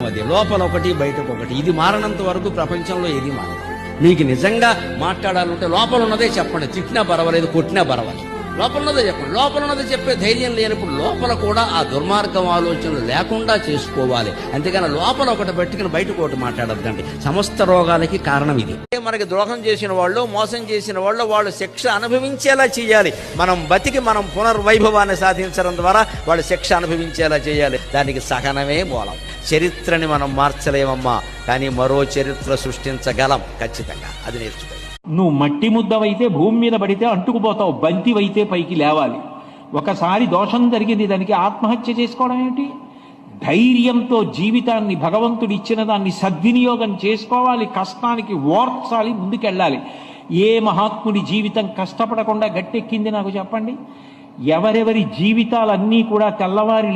అది లోపల ఒకటి బయటకు ఒకటి. ఇది మారనంత వరకు ప్రపంచంలో ఏది మారదు. మీకు నిజంగా మాట్లాడాలంటే లోపల ఉన్నదే చెప్పండి. తిట్టినా పర్వాలేదు, కొట్టినా పర్వాలేదు, లోపల ఉన్నదే చెప్పండి. లోపల ఉన్నది చెప్పే ధైర్యం లేనప్పుడు లోపల కూడా ఆ దుర్మార్గం ఆలోచనలు లేకుండా చేసుకోవాలి. అంతేగాని లోపల ఒకటి పెట్టుకుని బయటకు ఒకటి మాట్లాడద్దండి. సమస్త రోగాలకి కారణం ఇది. మనకి ద్రోహం చేసిన వాళ్ళు, మోసం చేసిన వాళ్ళు శిక్ష అనుభవించేలా చేయాలి. మనం బతికి మనం పునర్వైభవాన్ని సాధించడం ద్వారా వాళ్ళు శిక్ష అనుభవించేలా చేయాలి. దానికి సహనమే మూలం. చరిత్రని మనం మార్చలేమమ్మా, కానీ మరో చరిత్ర సృష్టించగలం ఖచ్చితంగా. అది నేర్చుకో. నువ్వు మట్టి ముద్దవైతే భూమి మీద పడితే అంటుకుపోతావు, బంతివైతే పైకి లేవాలి. ఒకసారి దోషం జరిగింది, దానికి ఆత్మహత్య చేసుకోవడం ఏమిటి? ధైర్యంతో జీవితాన్ని, భగవంతుడు ఇచ్చిన దాన్ని సద్వినియోగం చేసుకోవాలి, కష్టానికి ఓర్చాలి, ముందుకెళ్ళాలి. ఏ మహాత్ముడి జీవితం కష్టపడకుండా గట్టెక్కింది నాకు చెప్పండి? ఎవరెవరి జీవితాలన్నీ కూడా తెల్లవారి